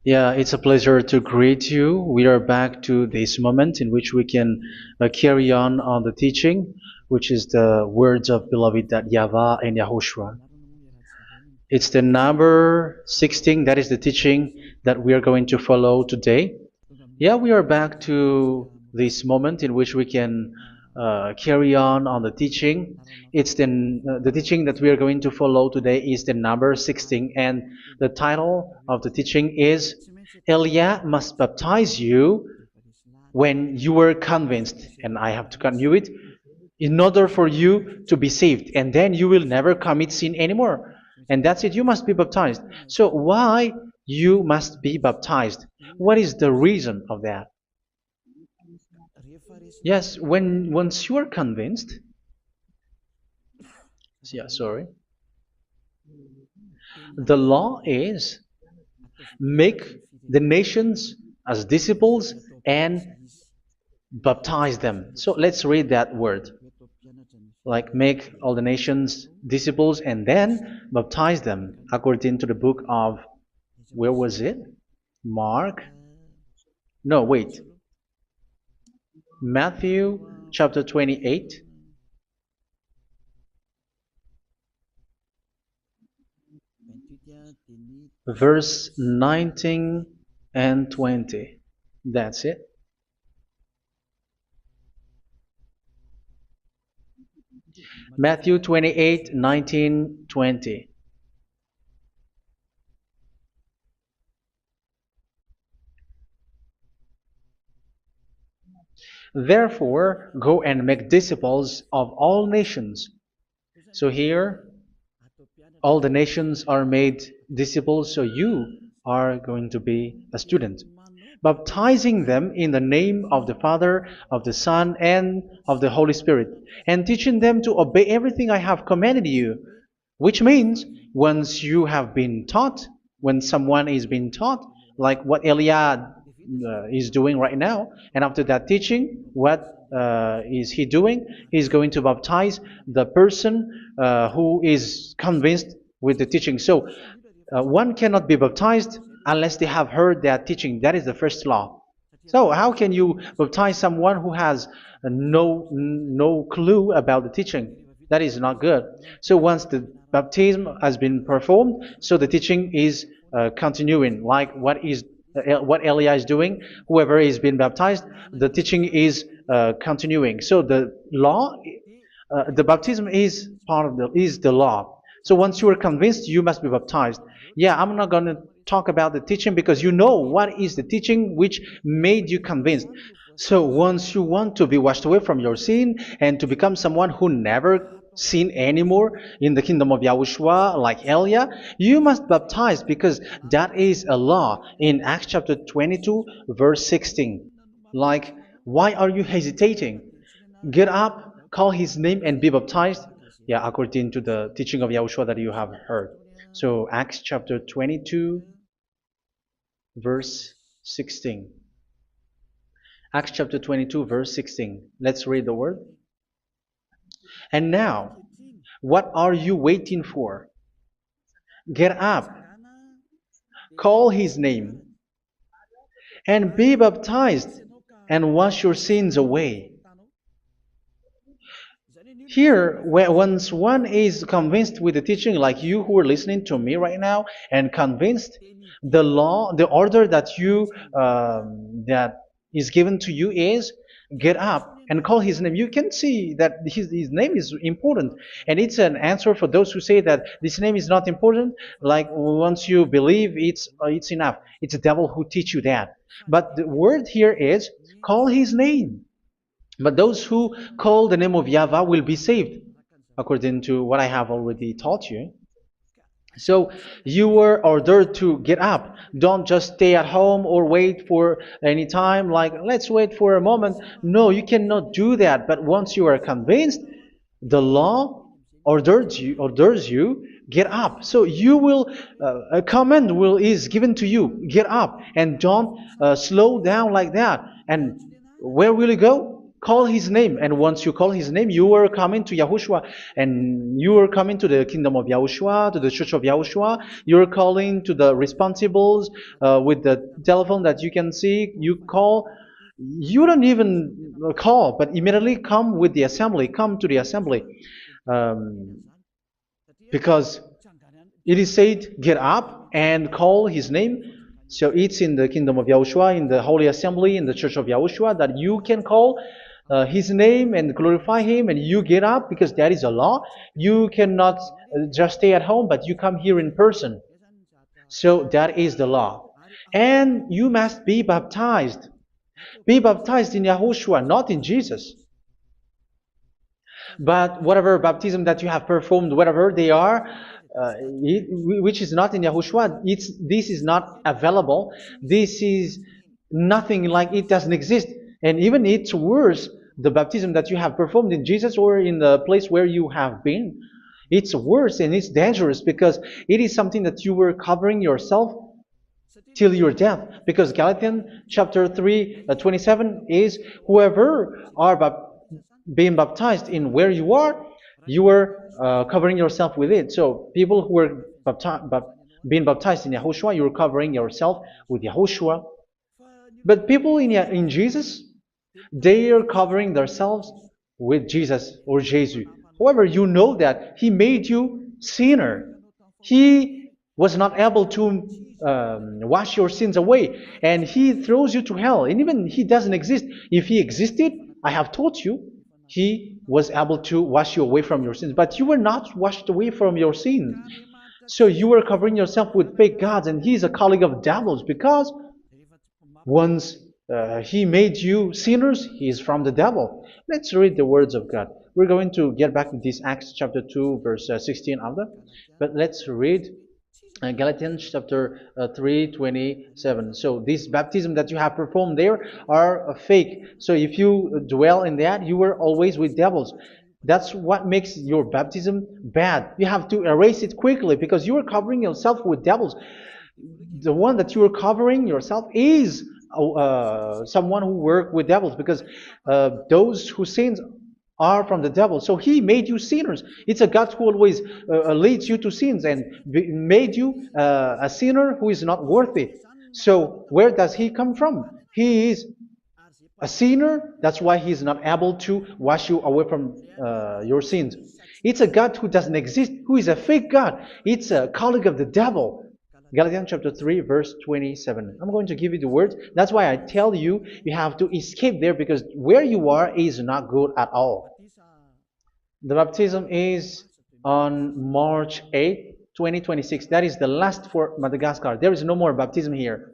Yeah, it's a pleasure to greet you. We are back to this moment in which we can carry on the teaching, which is the words of beloved that YAHVAH and YAHOSHUA. It's the number 16, that is the teaching that we are going to follow today. Yeah, we are back to this moment in which we can carry on the teaching. It's the teaching that we are going to follow today is the number 16, and the title of the teaching is Elia must baptize you when you were convinced, and I have to continue it, in order for you to be saved, and then you will never commit sin anymore. And that's it, you must be baptized. So why you must be baptized? What is the reason of that? Yes, when once you are convinced, yeah, sorry, the law is make the nations as disciples and baptize them. So let's read that word. Like make all the nations disciples and then baptize them according to the book of, where was it? Mark? No, wait. Matthew chapter 28. Verse 19 and 20. That's it. Matthew 28, 19, 20. Therefore, go and make disciples of all nations. So here, all the nations are made disciples, so you are going to be a student. Baptizing them in the name of the Father, of the Son, and of the Holy Spirit, and teaching them to obey everything I have commanded you. Which means, once you have been taught, when someone is being taught, like what Elia is doing right now, and after that teaching, what is he doing? He's going to baptize the person who is convinced with the teaching. So one cannot be baptized unless they have heard that teaching. That is the first law. So how can you baptize someone who has no clue about the teaching? That is not good. So once the baptism has been performed, so the teaching is continuing, like what Elia is doing. Whoever is being baptized, the teaching is continuing. So the law, the baptism is part of the law. So once you are convinced, you must be baptized. Yeah, I'm not going to talk about the teaching because you know what is the teaching which made you convinced. So once you want to be washed away from your sin and to become someone who never sin anymore in the kingdom of Yahushua, like Elia, you must baptize because that is a law in Acts chapter 22, verse 16. Like, why are you hesitating? Get up, call his name, and be baptized. Yeah, according to the teaching of Yahushua that you have heard. So Acts chapter 22, verse 16. Acts chapter 22, verse 16. Let's read the word. And now, what are you waiting for? Get up, call his name, and be baptized, and wash your sins away. Here, once one is convinced with the teaching, like you who are listening to me right now, and convinced, the law, the order that that is given to you is get up and call his name. You can see that his name is important, and it's an answer for those who say that this name is not important. Like once you believe, it's enough. It's the devil who teach you that. But the word here is call his name. But those who call the name of YAHVAH will be saved, according to what I have already taught you. So you were ordered to get up. Don't just stay at home or wait for any time, like let's wait for a moment. No, you cannot do that. But once you are convinced, the law orders you get up. So you will a command is given to you, get up, and don't slow down like that. And where will you go? call his name. And once you call his name, you are coming to Yahushua, and you are coming to the kingdom of Yahushua, to the church of Yahushua. You're calling to the responsibles with the telephone that you can see. You call. You don't even call, but immediately come with the assembly. Come to the assembly. Um, because it is said, get up and call his name. So it's in the kingdom of Yahushua, in the holy assembly, in the church of Yahushua, that you can call his name and glorify him, and you get up, because that is a law. You cannot just stay at home, but you come here in person. So that is the law. And you must be baptized. Be baptized in Yahushua, not in Jesus. But whatever baptism that you have performed, whatever they are, which is not in Yahushua, this is not available. This is nothing, like it doesn't exist. And even it's worse, the baptism that you have performed in Jesus or in the place where you have been. It's worse and it's dangerous, because it is something that you were covering yourself till your death. Because Galatians chapter 3, 27 is, whoever are being baptized in where you are covering yourself with it. So people who were being baptized in Yahushua, you're covering yourself with Yahushua. But people in Jesus, they are covering themselves with Jesus or Jesus. However, you know that he made you sinner. He was not able to wash your sins away, and he throws you to hell. And even he doesn't exist. If he existed, I have taught you, he was able to wash you away from your sins. But you were not washed away from your sins. So you were covering yourself with fake gods, and he's a colleague of devils, because once he made you sinners, he is from the devil. Let's read the words of God. We're going to get back to this Acts chapter 2, verse 16 after. But let's read Galatians chapter 3:27. So this baptism that you have performed there are fake. So if you dwell in that, you were always with devils. That's what makes your baptism bad. You have to erase it quickly, because you are covering yourself with devils. The one that you are covering yourself is someone who works with devils, because those who sin are from the devil. So he made you sinners. It's a God who always leads you to sins, and made you a sinner who is not worthy. So where does he come from? He is a sinner. That's why he is not able to wash you away from your sins. It's a God who doesn't exist, who is a fake God. It's a colleague of the devil. Galatians chapter 3, verse 27. I'm going to give you the words. That's why I tell you, you have to escape there, because where you are is not good at all. The baptism is on March 8, 2026. That is the last for Madagascar. There is no more baptism here.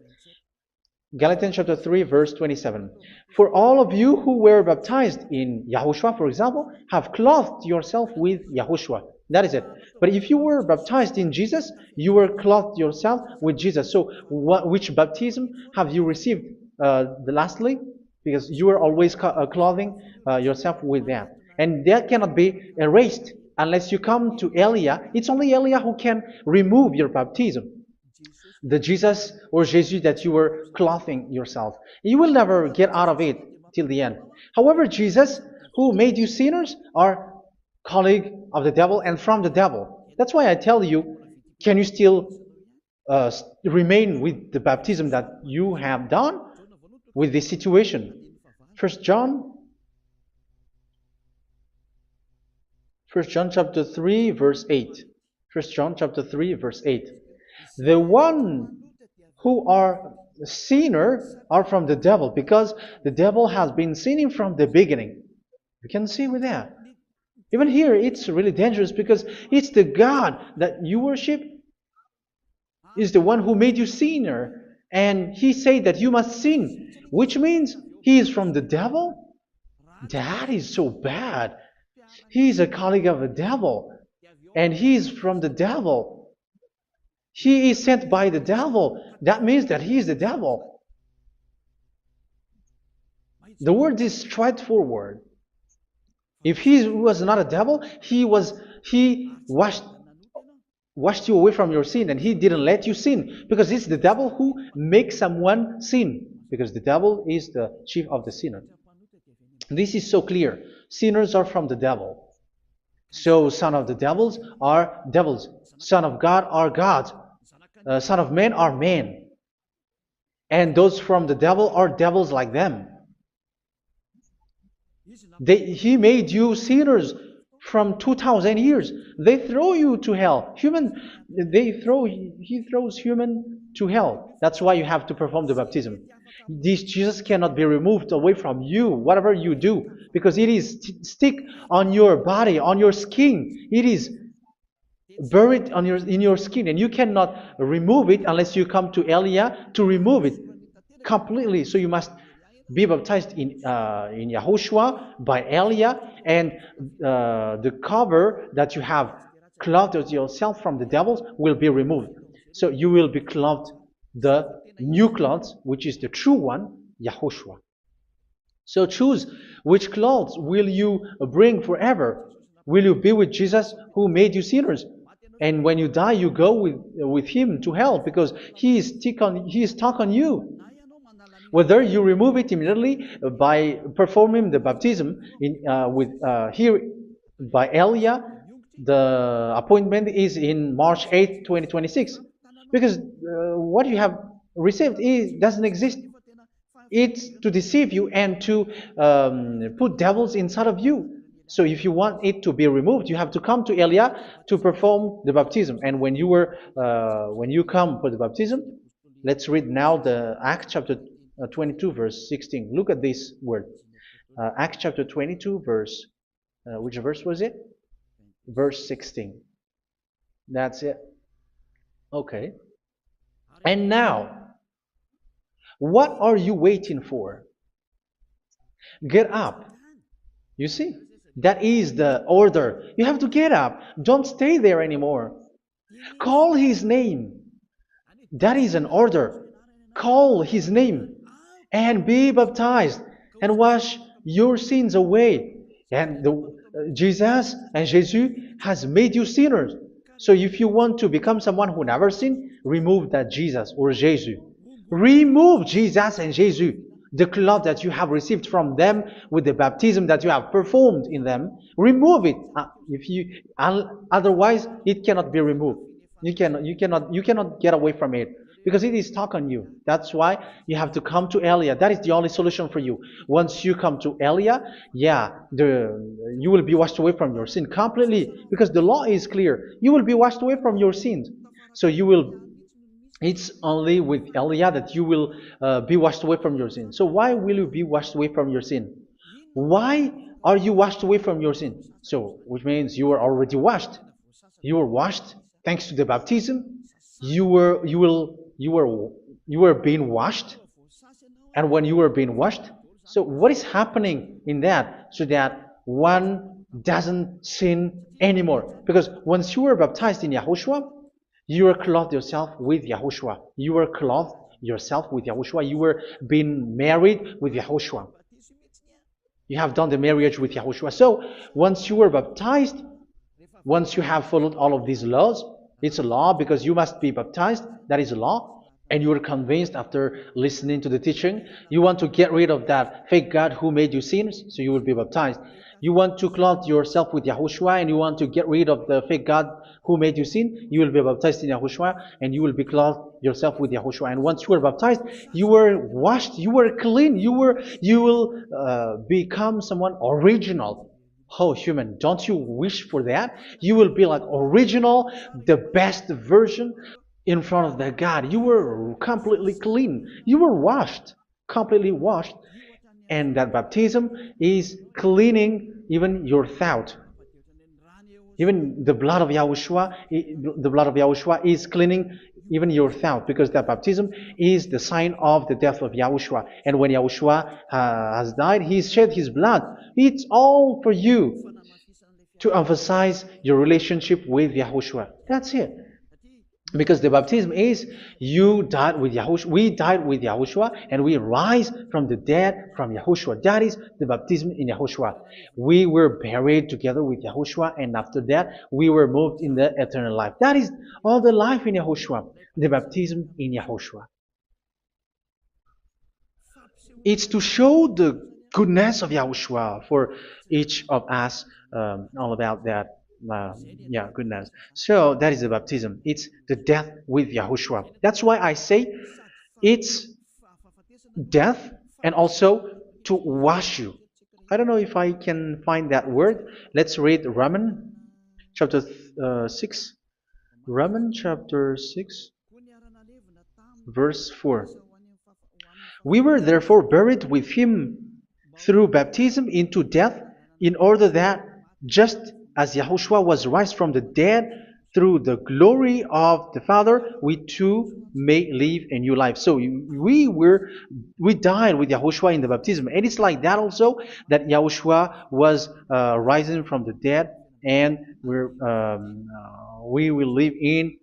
Galatians chapter 3, verse 27. For all of you who were baptized in Yahushua, for example, have clothed yourself with Yahushua. That is it. But if you were baptized in Jesus, you were clothed yourself with Jesus. So which baptism have you received lastly? Because you are always clothing yourself with that. And that cannot be erased unless you come to Elia. It's only Elia who can remove your baptism. The Jesus or Jesus that you were clothing yourself. You will never get out of it till the end. However, Jesus, who made you sinners, are colleague of the devil and from the devil. That's why I tell you, can you still remain with the baptism that you have done with this situation? First John chapter 3, verse 8. First John chapter 3, verse 8. The one who are sinner are from the devil, because the devil has been sinning from the beginning. You can see with that. Even here, it's really dangerous, because it's the God that you worship is the one who made you sinner, and he said that you must sin, which means he is from the devil. That is so bad. He is a colleague of the devil, and he is from the devil. He is sent by the devil. That means that he is the devil. The word is straightforward. If he was not a devil, he washed you away from your sin, and he didn't let you sin, because it's the devil who makes someone sin, because the devil is the chief of the sinner. This is so clear. Sinners are from the devil. So son of the devils are devils. Son of God are gods. Son of men are men. And those from the devil are devils like them. He made you sinners from 2,000 years. They throw you to hell. He throws human to hell. That's why you have to perform the baptism. This Jesus cannot be removed away from you, whatever you do, because it is stick on your body, on your skin. It is buried in your skin, and you cannot remove it unless you come to Elia to remove it completely. So you must be baptized in Yahushua by Elia, and the cover that you have clothed yourself from the devils will be removed. So you will be clothed the new clothes, which is the true one, Yahushua. So choose which clothes will you bring forever. Will you be with Jesus who made you sinners? And when you die, you go with him to hell because he is stuck on you. Whether you remove it immediately by performing the baptism here by Elia, the appointment is in March 8, 2026. Because what you have received doesn't exist. It's to deceive you and to put devils inside of you. So if you want it to be removed, you have to come to Elia to perform the baptism. And when you come for the baptism, let's read now the Acts chapter 22 verse 16. Look at this word. Acts chapter 22 verse, which verse was it? Verse 16. That's it. Okay. And now, what are you waiting for? Get up. You see, that is the order. You have to get up. Don't stay there anymore. Call his name. That is an order. Call his name and be baptized and wash your sins away. And Jesus has made you sinners. So if you want to become someone who never sinned, remove that Jesus or Jesus. Remove Jesus and Jesus, the cloth that you have received from them with the baptism that you have performed in them. Remove it. Otherwise, it cannot be removed. You cannot get away from it because it is stuck on you. That's why you have to come to Elia. That is the only solution for you. Once you come to Elia, you will be washed away from your sin completely because the law is clear. You will be washed away from your sins. So it's only with Elia that you will be washed away from your sin. So why will you be washed away from your sin? Why are you washed away from your sin? So, which means you are already washed. You were washed thanks to the baptism. You were being washed, and when you were being washed, so what is happening in that? So that one doesn't sin anymore. Because once you were baptized in Yahushua, you were clothed yourself with Yahushua. You were clothed yourself with Yahushua. You were being married with Yahushua. You have done the marriage with Yahushua. So once you were baptized, once you have followed all of these laws, it's a law because you must be baptized. That is a law. And you are convinced after listening to the teaching, you want to get rid of that fake God who made you sinners, so you will be baptized. You want to clothe yourself with Yahushua and you want to get rid of the fake God who made you sin, you will be baptized in Yahushua and you will be clothed yourself with Yahushua. And once you are baptized, you were washed, you were clean, you will become someone original. Oh, human, don't you wish for that? You will be like original, the best version in front of the God. You were completely clean. You were washed, completely washed. And that baptism is cleaning even your thought. Even the blood of Yahushua is cleaning even your thought, because that baptism is the sign of the death of Yahushua. And when Yahushua has died, he shed his blood. It's all for you to emphasize your relationship with Yahushua. That's it. Because the baptism is you died with Yahushua, we died with Yahushua, and we rise from the dead from Yahushua. That is the baptism in Yahushua. We were buried together with Yahushua, and after that we were moved in the eternal life. That is all the life in Yahushua, the baptism in Yahushua. It's to show goodness of Yahushua for each of us, all about that. Yeah, goodness. So that is the baptism. It's the death with Yahushua. That's why I say it's death and also to wash you. I don't know if I can find that word. Let's read Romans chapter 6. Romans chapter 6, verse 4. We were therefore buried with him through baptism into death, in order that, just as Yahushua was raised from the dead through the glory of the Father, we too may live a new life. So we died with Yahushua in the baptism, and it's like that also that Yahushua was rising from the dead, and we will live in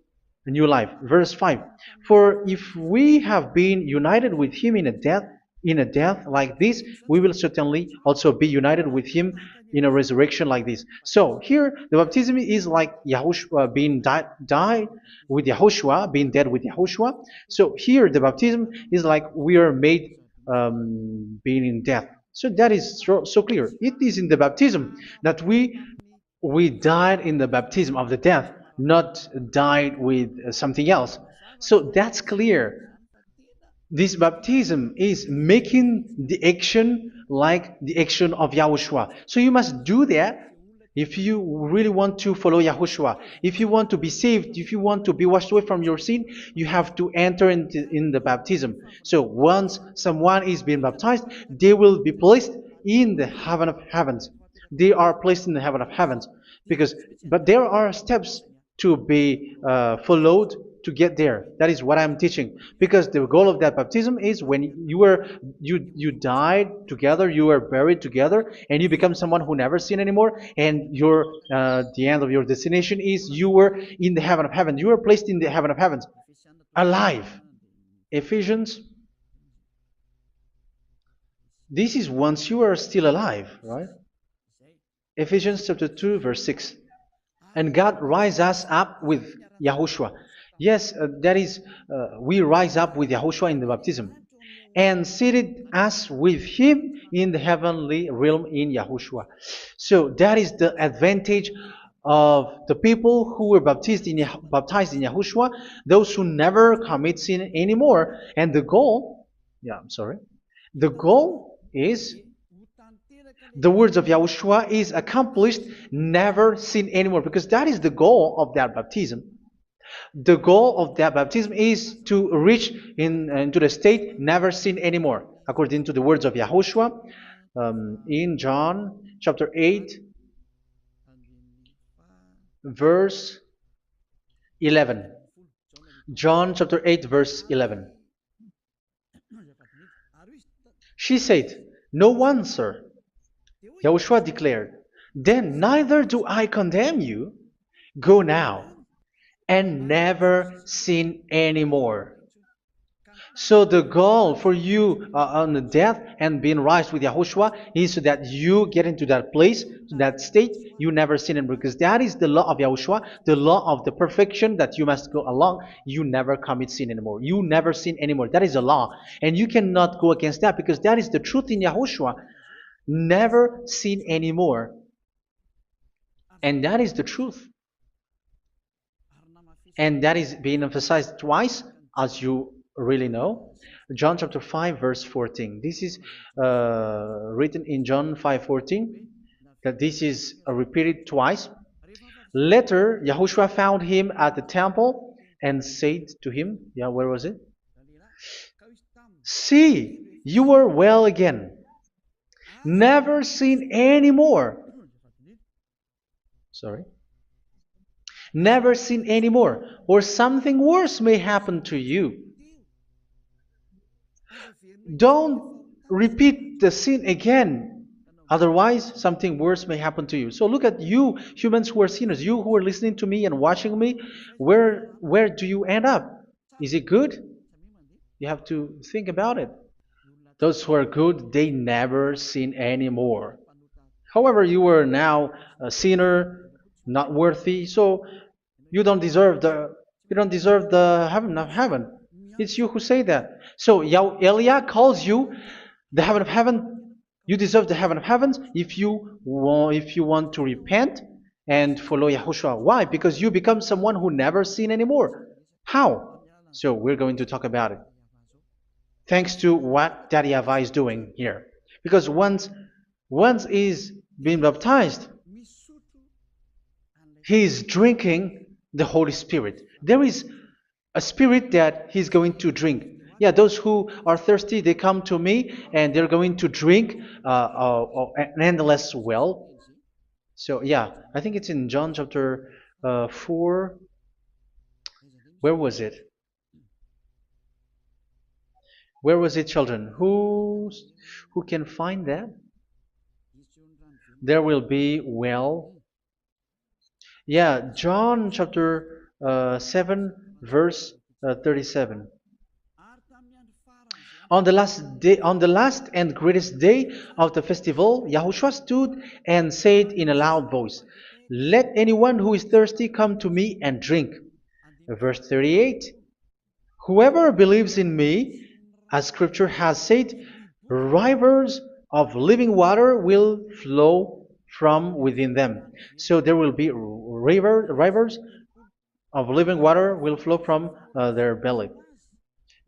a new life. Verse 5. For if we have been united with him in a death like this, we will certainly also be united with him in a resurrection like this. So here the baptism is like Yahushua being died with Yahushua, being dead with Yahushua. So here the baptism is like we are made being in death. So that is so clear. It is in the baptism that we died in the baptism of the death, not died with something else. So that's clear. This baptism is making the action like the action of Yahushua. So you must do that if you really want to follow Yahushua. If you want to be saved, if you want to be washed away from your sin, you have to enter in the baptism. So once someone is being baptized, they will be placed in the heaven of heavens. They are placed in the heaven of heavens, but there are steps to be followed to get there. That is what I'm teaching, because the goal of that baptism is when you died together, you were buried together, and you become someone who never sin anymore, and the end of your destination is you were in the heaven of heaven. You were placed in the heaven of heavens, alive. Ephesians. This is once you are still alive, right? Ephesians chapter 2, verse 6. And God rise us up with Yahushua. Yes, that is, we rise up with Yahushua in the baptism. And seated us with him in the heavenly realm in Yahushua. So that is the advantage of the people who were baptized in Yahushua, those who never commit sin anymore. And the goal, the goal is the words of Yahushua is accomplished, never sin anymore, because that is the goal of that baptism. The goal of that baptism is to reach into the state never sin anymore, according to the words of Yahushua in John chapter 8, verse 11. John chapter 8, verse 11. She said, "No one, sir." Yahushua declared, "Then neither do I condemn you. Go now and never sin anymore." So the goal for you on the death and being raised with Yahushua is so that you get into that place, that state, you never sin anymore. Because that is the law of Yahushua, the law of the perfection that you must go along. You never commit sin anymore. You never sin anymore. That is a law. And you cannot go against that, because that is the truth in Yahushua. Never sin anymore. And that is the truth. And that is being emphasized twice, as you really know. John chapter 5, verse 14. This is written in John 5:14, that this is repeated twice. Later, Yahushua found him at the temple and said to him, where was it? "See, you are well again. Never sin anymore." Never sin anymore, or something worse may happen to you. Don't repeat the sin again. Otherwise, something worse may happen to you. So look at you, humans who are sinners, you who are listening to me and watching me. Where do you end up? Is it good? You have to think about it. Those who are good, they never sin anymore. However, you are now a sinner, not worthy, so you don't deserve the heaven of heaven. It's you who say that. So Elia calls you the heaven of heaven You deserve the heaven of heavens if you want to repent and follow Yahushua. Why? Because you become someone who never sin anymore. How? So we're going to talk about it. Thanks to what Daddy YAHVAH is doing here. Because once he's been baptized, he's drinking the Holy Spirit. There is a spirit that he's going to drink. Yeah, those who are thirsty, they come to me and they're going to drink an endless well. So yeah, I think it's in John chapter 4. Where was it? Where was it, children? Who can find that? There will be well. Yeah, John chapter 7, verse 37. On the last and greatest day of the festival, Yahushua stood and said in a loud voice, "Let anyone who is thirsty come to me and drink." Verse 38, "Whoever believes in me, as scripture has said, rivers of living water will flow from within them." So there will be rivers of living water will flow from their belly.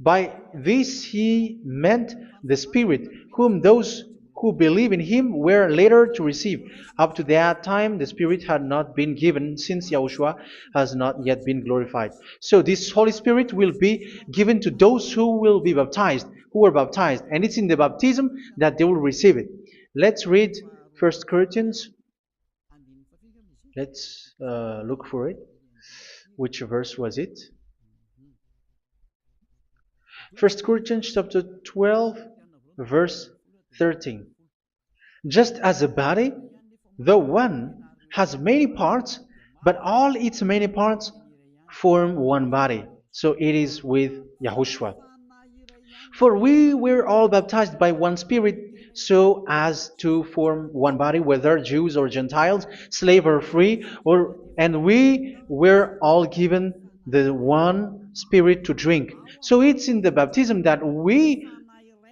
By this he meant the Spirit, whom those who believe in him were later to receive. Up to that time, the Spirit had not been given, since Yahushua has not yet been glorified. So this Holy Spirit will be given to those who will be baptized, who were baptized, and it's in the baptism that they will receive it. Let's read 1 Corinthians. Let's look for it. Which verse was it? 1 Corinthians chapter 12, verse 13. Just as a body, though one, has many parts, but all its many parts form one body. So it is with Yahushua. For we were all baptized by one Spirit, so as to form one body, whether Jews or Gentiles, slave or free, and we were all given the one Spirit to drink. So it's in the baptism that we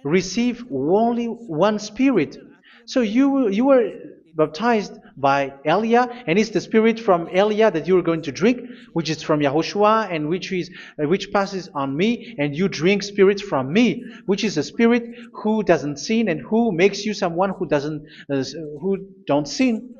receive only one Spirit. So you were baptized by Elia, and it's the Spirit from Elia that you are going to drink, which is from Yahushua, and which passes on me, and you drink Spirit from me, which is a Spirit who doesn't sin and who makes you someone who don't sin.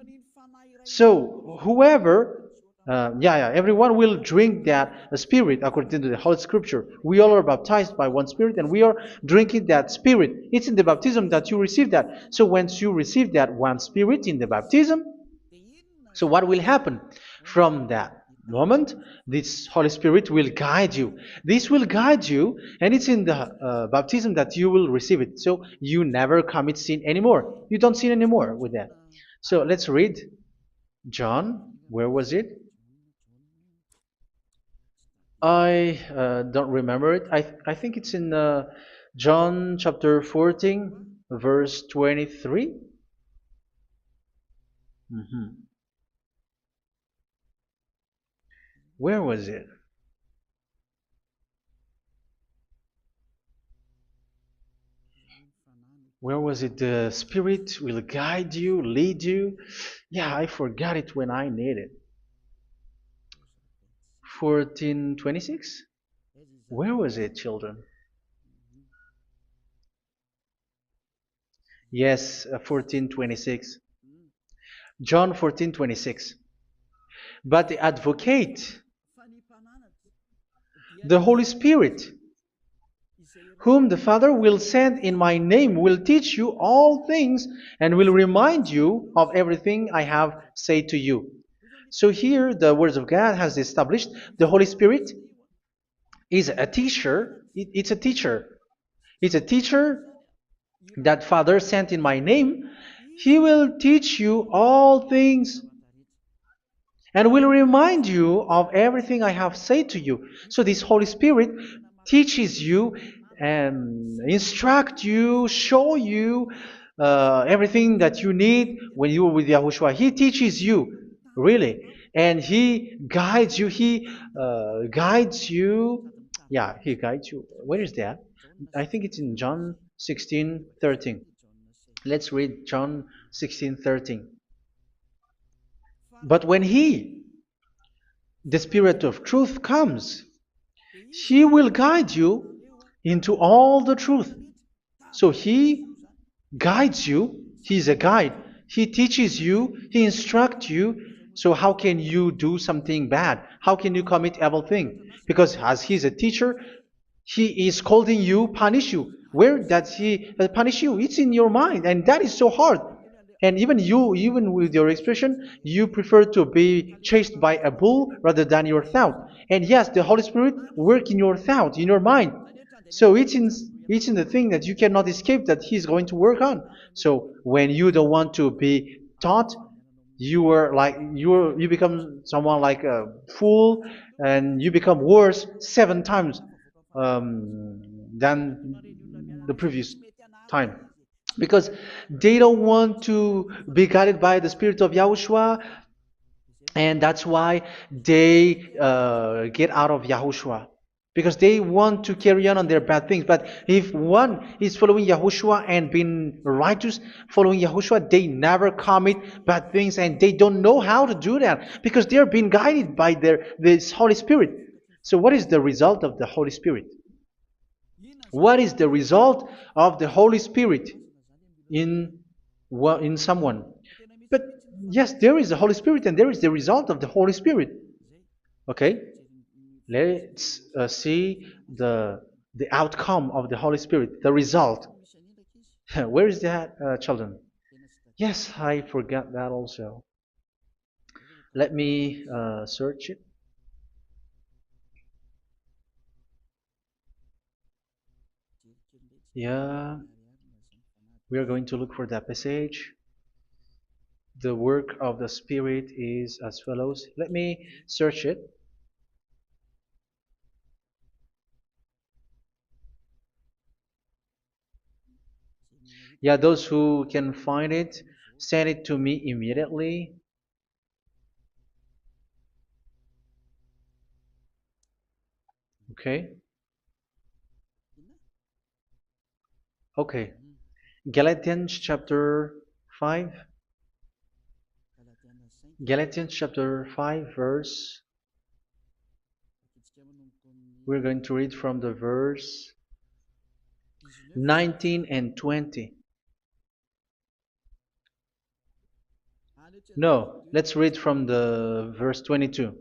So whoever everyone will drink that Spirit according to the Holy Scripture. We all are baptized by one Spirit, and we are drinking that Spirit. It's in the baptism that you receive that. So once you receive that one Spirit in the baptism, so what will happen? From that moment, this Holy Spirit will guide you. This will guide you, and it's in the baptism that you will receive it. So you never commit sin anymore. You don't sin anymore with that. So let's read John. Where was it? I don't remember it. I think it's in John chapter 14, verse 23. Where was it? Where was it? The Spirit will guide you, lead you. Yeah, I forgot it when I need it. 14:26? Where was it, children? Yes, 14:26. John 14:26. But the advocate, the Holy Spirit, whom the Father will send in my name, will teach you all things and will remind you of everything I have said to you. So here the words of God has established the Holy Spirit is a teacher. It's a teacher. It's a teacher that Father sent in my name. He will teach you all things and will remind you of everything I have said to you. So this Holy Spirit teaches you and instruct you, show you everything that you need when you are with Yahushua. He teaches you, really. And He guides you. He guides you. Yeah, He guides you. Where is that? I think it's in John 16:13. Let's read John 16:13. But when He, the Spirit of truth, comes, He will guide you into all the truth. So He guides you. He's a guide. He teaches you. He instructs you. So how can you do something bad? How can you commit evil thing? Because as He's a teacher, He is scolding you, punish you. Where does He punish you? It's in your mind, and that is so hard. And even you, even with your expression, you prefer to be chased by a bull rather than your thought. And yes, the Holy Spirit work in your thought, in your mind. So it's in the thing that you cannot escape that He's going to work on. So when you don't want to be taught, you become someone like a fool, and you become worse 7 times than the previous time, because they don't want to be guided by the Spirit of Yahushua, and that's why they get out of Yahushua, because they want to carry on their bad things. But if one is following Yahushua and being righteous, following Yahushua, they never commit bad things, and they don't know how to do that because they are being guided by this Holy Spirit. So what is the result of the Holy Spirit? What is the result of the Holy Spirit in someone? But yes, there is the Holy Spirit, and there is the result of the Holy Spirit. Okay, let's see the outcome of the Holy Spirit, the result. Where is that, children? Yes, I forgot that also. Let me search it. Yeah, we are going to look for that passage. The work of the Spirit is as follows. Let me search it. Yeah, those who can find it, send it to me immediately. Okay. Okay. Galatians chapter 5. Galatians chapter 5 verse. We're going to read from the verse 19 and 20. No, let's read from the verse 22.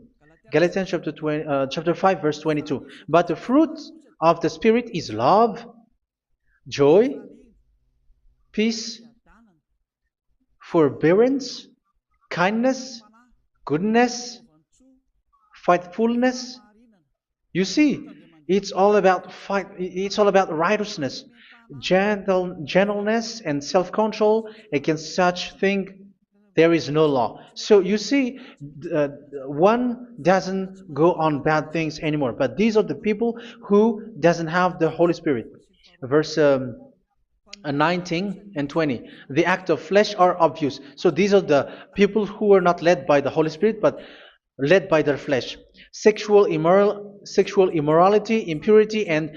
Galatians chapter 5 verse 22. But the fruit of the Spirit is love, joy, peace, forbearance, kindness, goodness, faithfulness. You see, it's all about fight. It's all about righteousness, gentleness, and self-control. Against such thing, there is no law. So you see, uh, one doesn't go on bad things anymore. But these are the people who doesn't have the Holy Spirit. Verse 19 and 20. The act of flesh are obvious. So these are the people who are not led by the Holy Spirit, but led by their flesh. Sexual immorality, impurity, and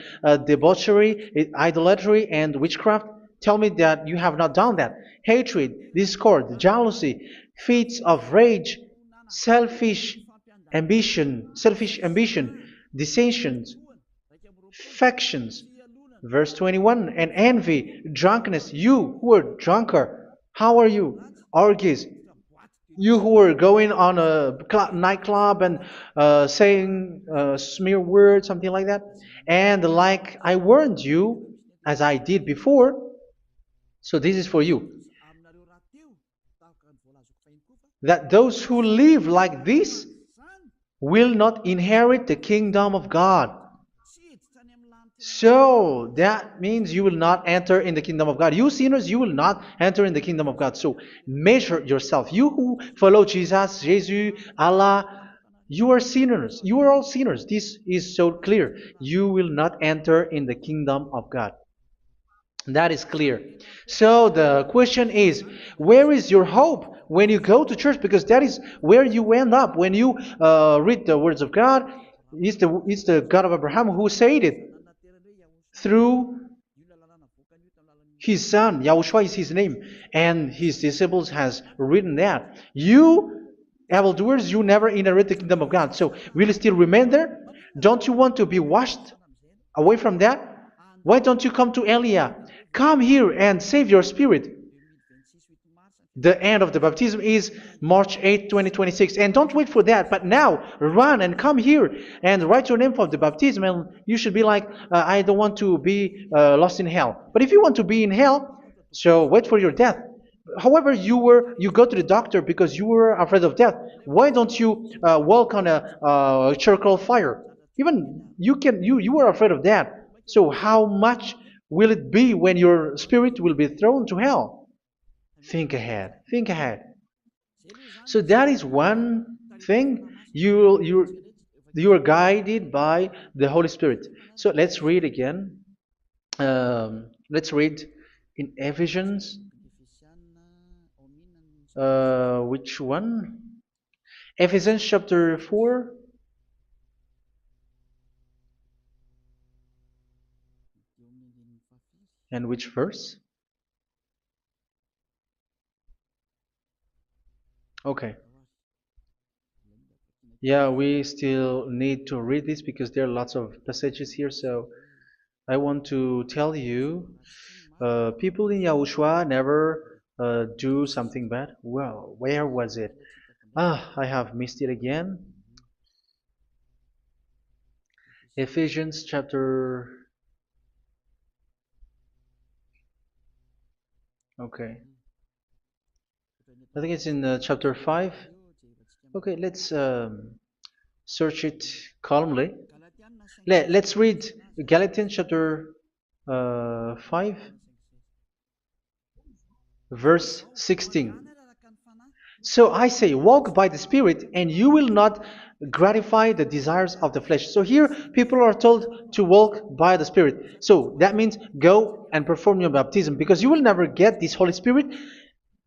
debauchery, idolatry, and witchcraft. Tell me that you have not done that. Hatred, discord, jealousy, fits of rage, selfish ambition, dissensions, factions. Verse 21, and envy, drunkenness. You who are drunker, how are you? Orgies. You who are going on a nightclub and saying smear words, something like that. And like I warned you, as I did before, so this is for you, that those who live like this will not inherit the kingdom of God. So that means you will not enter in the kingdom of God. You sinners, you will not enter in the kingdom of God. So measure yourself. You who follow Jesus, Allah, you are sinners. You are all sinners. This is so clear. You will not enter in the kingdom of God. That is clear. So the question is, where is your hope when you go to church? Because that is where you end up when you read the words of God. It's the God of Abraham who said it through His son, Yahushua is his name, and his disciples has written that. You evildoers, you never inherit the kingdom of God. So will you still remain there? Don't you want to be washed away from that? Why don't you come to Elia? Come here and save your spirit. The end of the baptism is March 8th, 2026. And don't wait for that, but now run and come here and write your name for the baptism. And you should be like, I don't want to be lost in hell. But if you want to be in hell, so wait for your death. However, you go to the doctor because you were afraid of death. Why don't you walk on a charcoal fire? Even you were afraid of that. So how much will it be when your spirit will be thrown to hell? Think ahead. Think ahead. So that is one thing. You are guided by the Holy Spirit. So let's read again. Let's read in Ephesians. Which one? Ephesians chapter 4. And which verse? Okay. Yeah, we still need to read this because there are lots of passages here. So I want to tell you, people in Yahushua never do something bad. Well, where was it? I have missed it again. Ephesians chapter. Okay. I think it's in chapter 5. Okay, let's search it calmly. Let's read Galatians chapter 5, verse 16. So I say, walk by the Spirit, and you will not gratify the desires of the flesh. So here, people are told to walk by the Spirit. So that means go and perform your baptism, because you will never get this Holy Spirit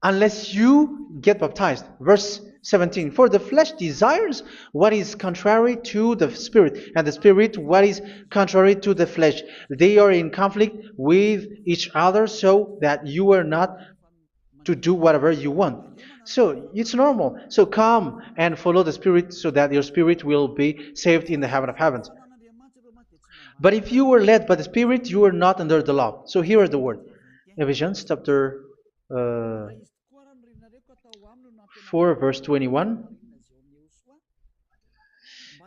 unless you get baptized. Verse 17. For the flesh desires what is contrary to the Spirit, and the Spirit what is contrary to the flesh. They are in conflict with each other, so that you are not to do whatever you want. So it's normal. So come and follow the Spirit so that your spirit will be saved in the heaven of heavens. But if you were led by the Spirit, you are not under the law. So here is the word. Ephesians chapter 4 verse 21.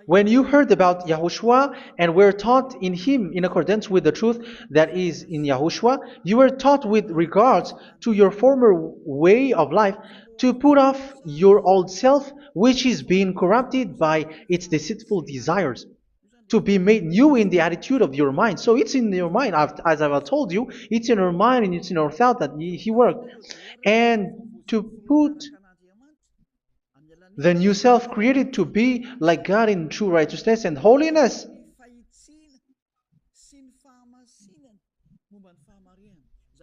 When you heard about Yahushua and were taught in him in accordance with the truth that is in Yahushua, you were taught with regards to your former way of life to put off your old self, which is being corrupted by its deceitful desires, to be made new in the attitude of your mind. So it's in your mind, as I've told you, it's in your mind and it's in your thought that he worked. And to put the new self created to be like God in true righteousness and holiness.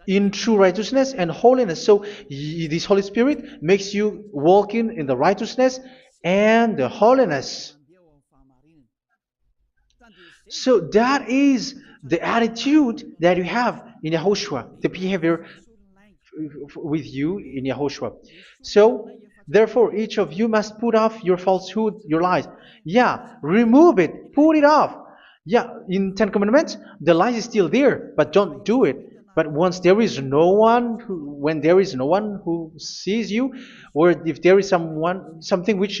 In true righteousness and holiness. So this Holy Spirit makes you walk in the righteousness and the holiness. So that is the attitude that you have in Yahushua, the behavior with you in Yahushua. So therefore, each of you must put off your falsehood, your lies. Yeah, remove it, put it off. Yeah, in Ten Commandments, the lies is still there, but don't do it. But once there is no one, when there is no one who sees you, or if there is something which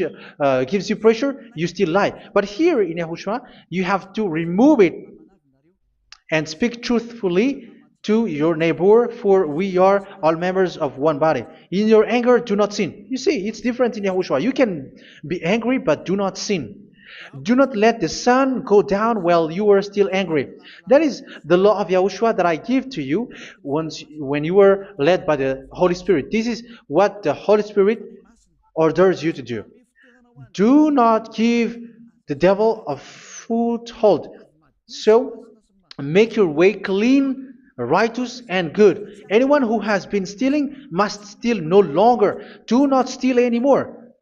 gives you pressure, you still lie. But here in Yahushua, you have to remove it and speak truthfully to your neighbor, for we are all members of one body. In your anger, do not sin. You see, it's different in Yahushua. You can be angry, but do not sin. Do not let the sun go down while you are still angry. That is the law of Yahushua that I give to you when you were led by the Holy Spirit. This is what the Holy Spirit orders you to do. Do not give the devil a foothold. So, make your way clean, righteous, and good. Anyone who has been stealing must steal no longer. Do not steal anymore.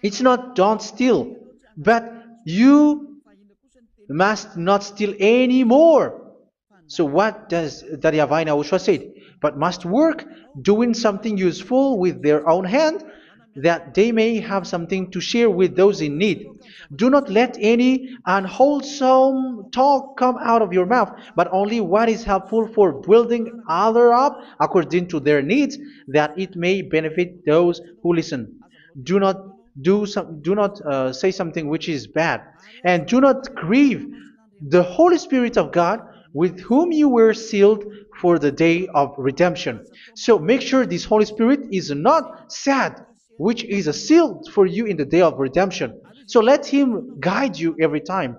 It's not don't steal, but you must not steal anymore. So what does Daddy Yahweh Yahushua say? But must work doing something useful with their own hand, that they may have something to share with those in need. Do not let any unwholesome talk come out of your mouth, but only what is helpful for building others up according to their needs, that it may benefit those who listen. Do not do not say something which is bad, and do not grieve the Holy Spirit of God, with whom you were sealed for the day of redemption. So make sure this Holy Spirit is not sad, which is a seal for you in the day of redemption. So let him guide you every time.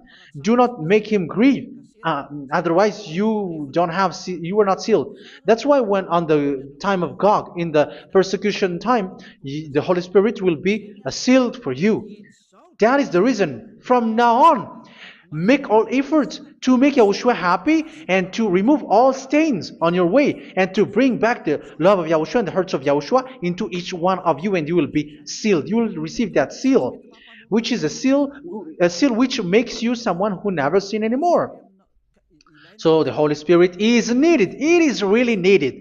Do not make him grieve. Otherwise, you don't have you are not sealed. That's why when on the time of God, in the persecution time, the Holy Spirit will be a sealed for you. That is the reason. From now on, make all efforts to make Yahushua happy and to remove all stains on your way and to bring back the love of Yahushua and the hearts of Yahushua into each one of you, and you will be sealed. You will receive that seal, which is a seal which makes you someone who never sin anymore. So the Holy Spirit is needed. It is really needed.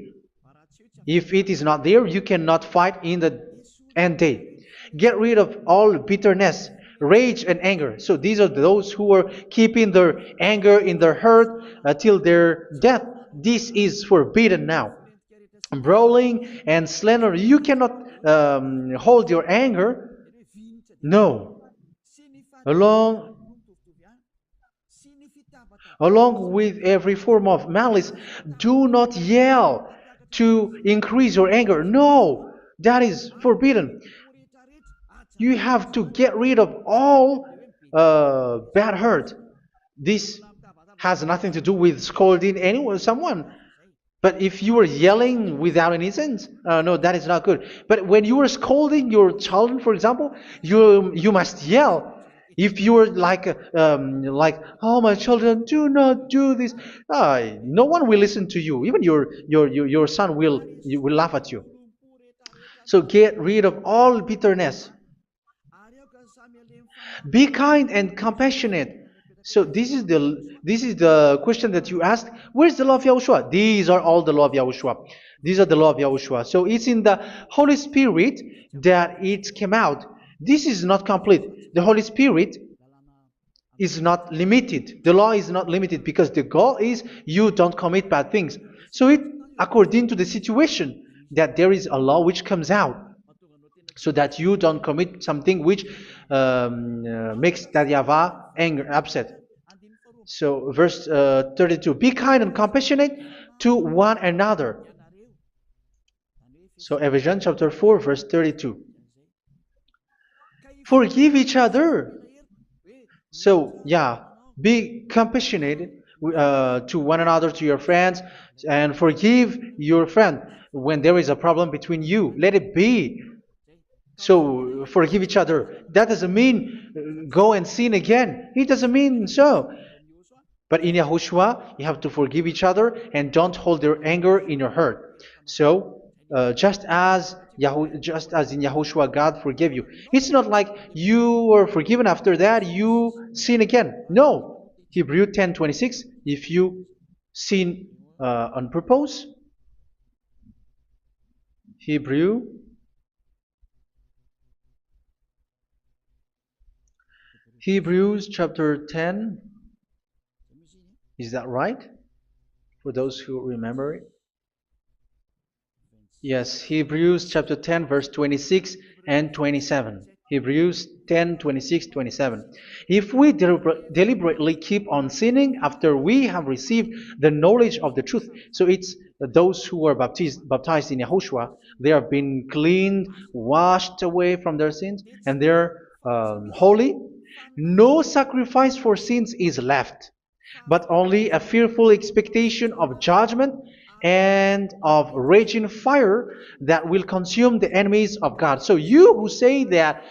If it is not there, you cannot fight in the end day. Get rid of all bitterness, rage, and anger. So these are those who are keeping their anger in their heart till their death. This is forbidden now. Brawling and slander. You cannot hold your anger. No. Along Along with every form of malice, do not yell to increase your anger. No, that is forbidden. You have to get rid of all bad hurt. This has nothing to do with scolding anyone, someone. But if you are yelling without any sense, no, that is not good. But when you are scolding your children, for example, you must yell. If you are like, oh my children, do not do this, no one will listen to you. Even your son will laugh at you. So get rid of all bitterness. Be kind and compassionate. So this is the question that you asked. Where's the law of Yahushua? These are all the law of Yahushua. These are the law of Yahushua. So it's in the Holy Spirit that it came out. This is not complete. The Holy Spirit is not limited. The law is not limited because the goal is you don't commit bad things. So it according to the situation that there is a law which comes out, so that you don't commit something which makes that YAHVAH anger, upset. So verse 32, be kind and compassionate to one another. So Ephesians chapter 4 verse 32. Forgive each other. So yeah, be compassionate to one another, to your friends, and forgive your friend when there is a problem between you. Let it be. So forgive each other. That doesn't mean go and sin again. It doesn't mean so. But in Yahushua, you have to forgive each other and don't hold your anger in your heart. So just as in Yahushua, God forgave you. It's not like you were forgiven after that you sin again. No. Hebrew 10:26. If you sin on purpose, Hebrews chapter 10. Is that right? For those who remember it? Yes, Hebrews chapter 10, verse 26 and 27. Hebrews 10, 26, 27. If we deliberately keep on sinning after we have received the knowledge of the truth, so it's those who are baptized in Yahushua, they have been cleaned, washed away from their sins, and they're holy. No sacrifice for sins is left, but only a fearful expectation of judgment and of raging fire that will consume the enemies of God. So you who say that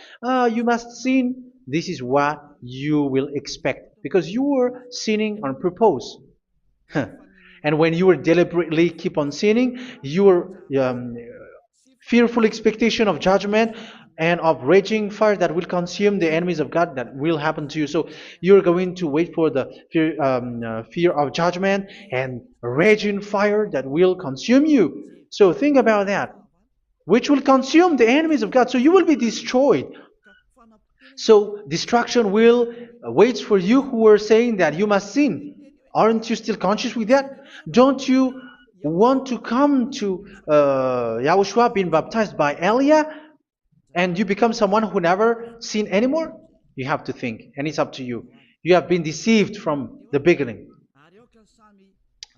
you must sin, this is what you will expect, because you were sinning on purpose. And when you deliberately keep on sinning, you are fearful expectation of judgment and of raging fire that will consume the enemies of God that will happen to you. So you're going to wait for the fear of judgment and raging fire that will consume you. So think about that, which will consume the enemies of God. So you will be destroyed. So destruction will wait for you who are saying that you must sin. Aren't you still conscious with that? Don't you want to come to Yahushua being baptized by Elia and you become someone who never sin anymore? You have to think, and it's up to you. You have been deceived from the beginning.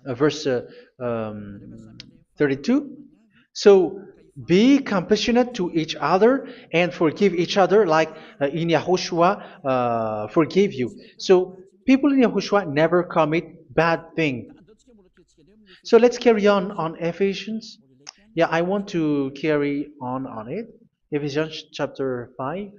Verse 32. So be compassionate to each other and forgive each other like in Yahushua forgave you. So people in Yahushua never commit bad thing. So let's carry on Ephesians. Yeah, I want to carry on it. Ephesians chapter 5.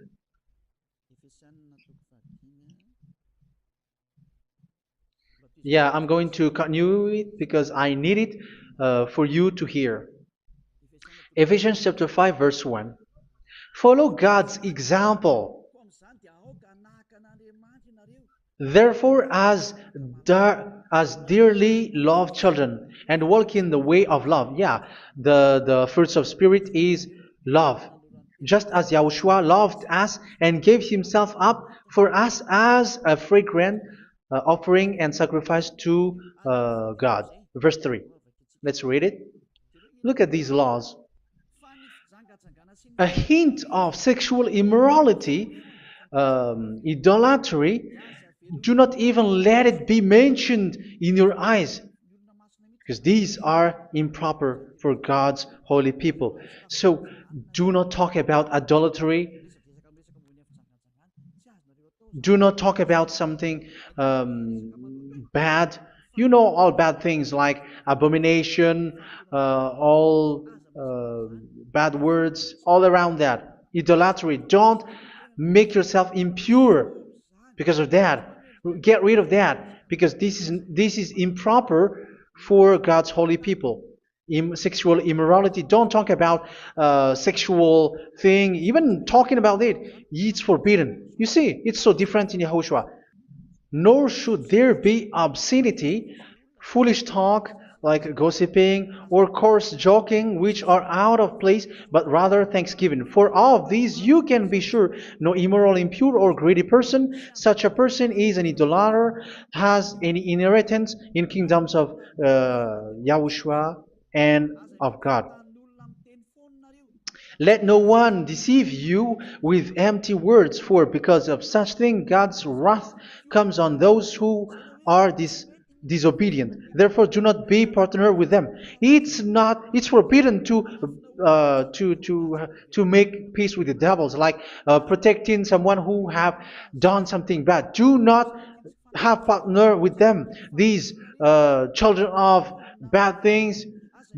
Yeah, I'm going to continue it because I need it for you to hear. Ephesians chapter 5 verse 1. Follow God's example. Therefore, as dearly loved children, and walk in the way of love. Yeah, the fruits of spirit is love. Just as Yahushua loved us and gave himself up for us as a fragrant offering and sacrifice to God. Verse 3. Let's read it. Look at these laws. A hint of sexual immorality, idolatry, do not even let it be mentioned in your eyes, because these are improper for God's holy people. So do not talk about idolatry. Do not talk about something bad. You know all bad things like abomination, all bad words, all around that. Idolatry. Don't make yourself impure because of that. Get rid of that because this is improper for God's holy people. Sexual immorality. Don't talk about sexual thing. Even talking about it's forbidden. You see, it's so different in Yahushua. Nor should there be obscenity, foolish talk like gossiping or coarse joking, which are out of place, but rather thanksgiving. For of these you can be sure: no immoral, impure, or greedy person, such a person is an idolater, has any inheritance in kingdoms of Yahushua and of God. Let no one deceive you with empty words, for because of such thing God's wrath comes on those who are disobedient. Therefore, do not be partner with them. It's forbidden to make peace with the devils, like protecting someone who have done something bad. Do not have partner with them. These children of bad things.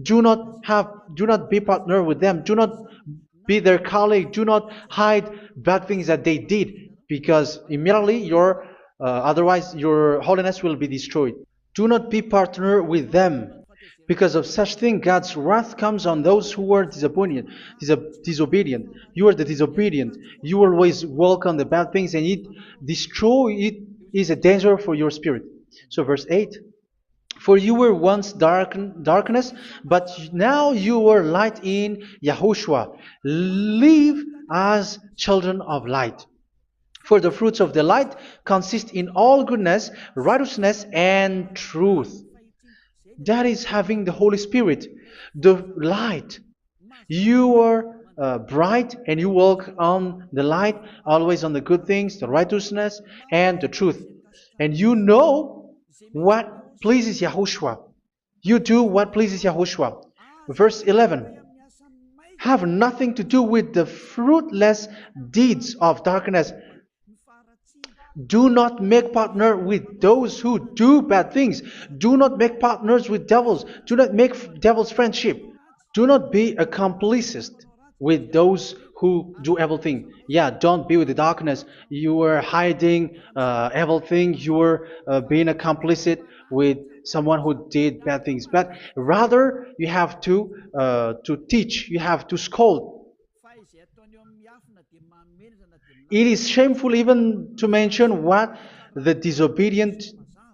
Do not be partner with them. Do not be their colleague. Do not hide bad things that they did, because immediately otherwise your holiness will be destroyed. Do not be partner with them. Because of such thing, God's wrath comes on those who are disobedient. You are the disobedient. You always walk on the bad things, and it is a danger for your spirit. So verse 8. For you were once darkness, but now you are light in Yahushua. Live as children of light. For the fruits of the light consist in all goodness, righteousness, and truth. That is having the Holy Spirit, the light. You are bright and you walk on the light, always on the good things, the righteousness, and the truth. And you know what pleases Yahushua. You do what pleases Yahushua. Verse 11. Have nothing to do with the fruitless deeds of darkness. Do not make partner with those who do bad things. Do not make partners with devils. Do not make devils friendship. Do not be accomplices with those who do evil things. Yeah, don't be with the darkness. You are hiding evil things. You are being a complicit with someone who did bad things, but rather you have to teach, you have to scold. It is shameful even to mention what the disobedient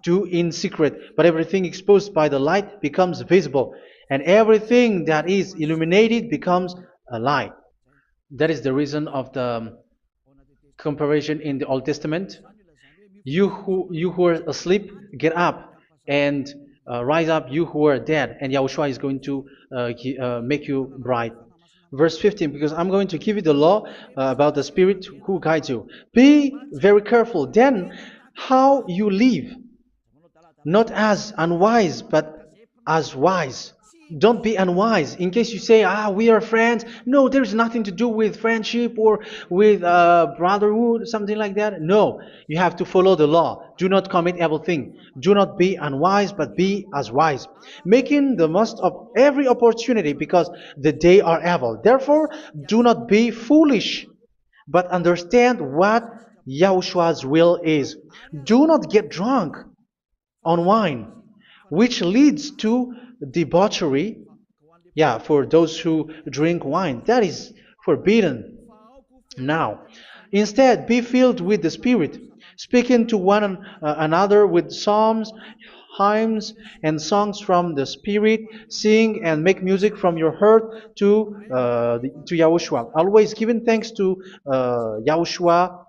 do in secret, but everything exposed by the light becomes visible, and everything that is illuminated becomes a light. That is the reason of the comparison in the Old Testament. You who are asleep, get up and rise up, you who are dead, and Yahushua is going to make you bright. Verse 15, because I'm going to give you the law about the Spirit who guides you. Be very careful then how you live, not as unwise, but as wise. Don't be unwise. In case you say, we are friends. No, there's nothing to do with friendship or with brotherhood, something like that. No, you have to follow the law. Do not commit evil thing. Do not be unwise, but be as wise, making the most of every opportunity, because the day are evil. Therefore, do not be foolish, but understand what Yahushua's will is. Do not get drunk on wine, which leads to debauchery. Yeah, for those who drink wine, that is forbidden now. Instead, be filled with the Spirit, speaking to one another with psalms, hymns, and songs from the Spirit. Sing and make music from your heart to Yahushua, always giving thanks to Yahushua,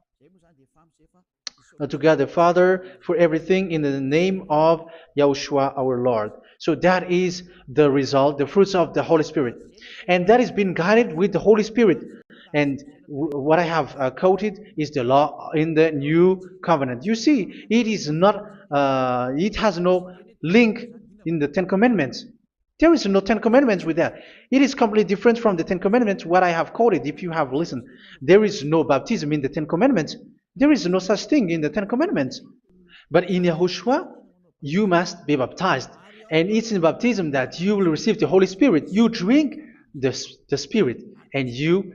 to God the Father, for everything in the name of Yahushua our Lord. So that is the result, the fruits of the Holy Spirit. And that is being guided with the Holy Spirit. And what I have quoted is the law in the new covenant. You see, it is not, it has no link in the Ten Commandments. There is no Ten Commandments with that. It is completely different from the Ten Commandments, what I have quoted, if you have listened. There is no baptism in the Ten Commandments. There is no such thing in the Ten Commandments. But in Yahushua, you must be baptized. And it's in baptism that you will receive the Holy Spirit. You drink the Spirit, and you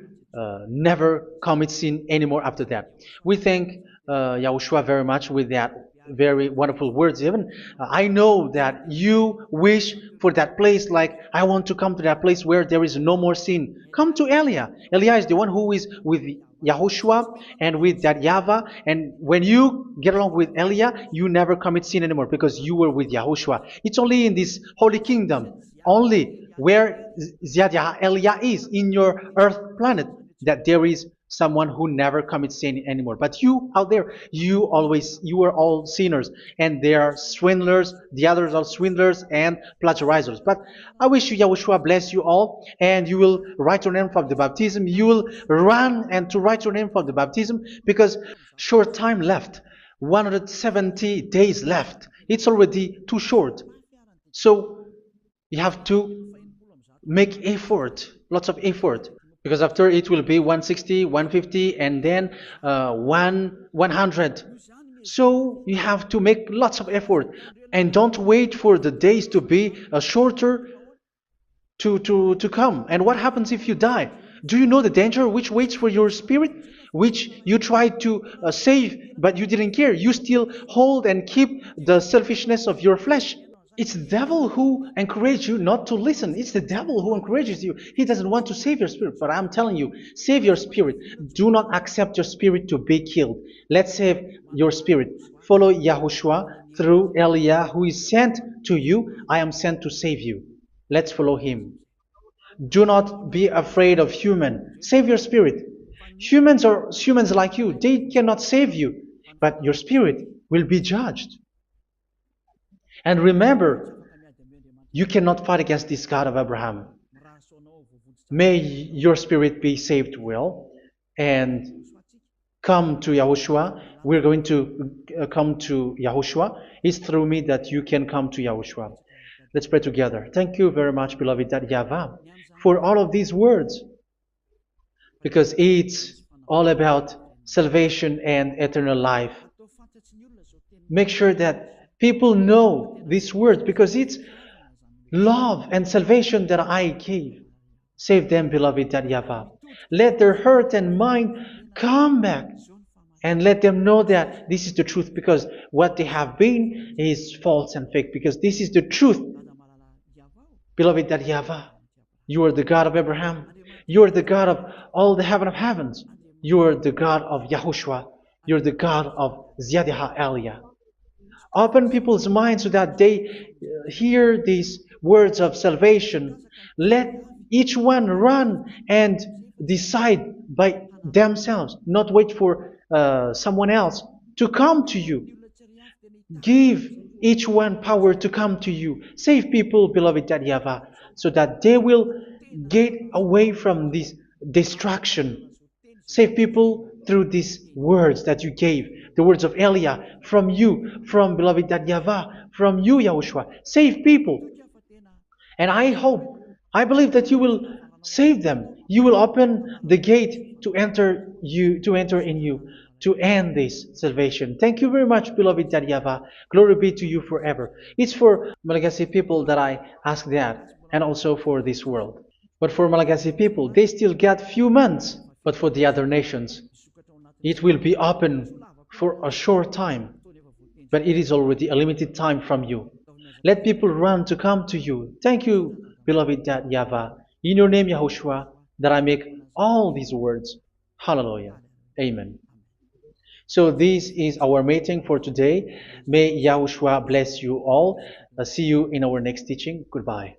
never commit sin anymore after that. We thank Yahushua very much with that very wonderful words. Even I know that you wish for that place, like, I want to come to that place where there is no more sin. Come to Elia. Elia is the one who is with Yahushua and with that YAHVAH. And when you get along with Elia, you never commit sin anymore, because you were with Yahushua. It's only in this holy kingdom, only where Ziad Elia is, in your earth planet, that there is someone who never commits sin anymore. But you out there, you are all sinners, and they are swindlers. The others are swindlers and plagiarizers. But I wish you, Yahushua, bless you all, and you will write your name for the baptism. You will run and to write your name for the baptism, because short time left, 170 days left. It's already too short. So you have to make effort, lots of effort, because after it will be 160, 150, and then 100. So you have to make lots of effort, and don't wait for the days to be shorter to come. And what happens if you die? Do you know the danger which waits for your spirit, which you tried to save, but you didn't care? You still hold and keep the selfishness of your flesh. It's the devil who encourages you not to listen. It's the devil who encourages you. He doesn't want to save your spirit. But I'm telling you, save your spirit. Do not accept your spirit to be killed. Let's save your spirit. Follow Yahushua through Elia, who is sent to you. I am sent to save you. Let's follow him. Do not be afraid of human. Save your spirit. Humans are humans like you. They cannot save you. But your spirit will be judged. And remember, you cannot fight against this God of Abraham. May your spirit be saved well, and come to Yahushua. We're going to come to Yahushua. It's through me that you can come to Yahushua. Let's pray together. Thank you very much, beloved YAHVAH, for all of these words, because it's all about salvation and eternal life. Make sure that people know these words, because it's love and salvation that I gave. Save them, beloved YAHVAH. Let their heart and mind come back and let them know that this is the truth, because what they have been is false and fake, because this is the truth. Beloved, that YAHVAH, you are the God of Abraham. You are the God of all the heaven of heavens. You are the God of YAHOSHUA. You are the God of Ziyadiha Aliyah. Open people's minds so that they hear these words of salvation. Let each one run and decide by themselves, not wait for someone else to come to you. Give each one power to come to you. Save people, beloved YAHVAH, so that they will get away from this distraction. Save people through these words that you gave, the words of Elia, from you, from beloved YAHVAH, from you, Yahushua. Save people. And I believe that you will save them. You will open the gate to enter in you, to end this salvation. Thank you very much, beloved YAHVAH. Glory be to you forever. It's for Malagasy people that I ask that, and also for this world. But for Malagasy people, they still get few months. But for the other nations, it will be open for a short time. But it is already a limited time from you. Let people run to come to you. Thank you, beloved YAHVAH. In your name, Yahushua, that I make all these words. Hallelujah. Amen. So this is our meeting for today. May Yahushua bless you all. See you in our next teaching. Goodbye.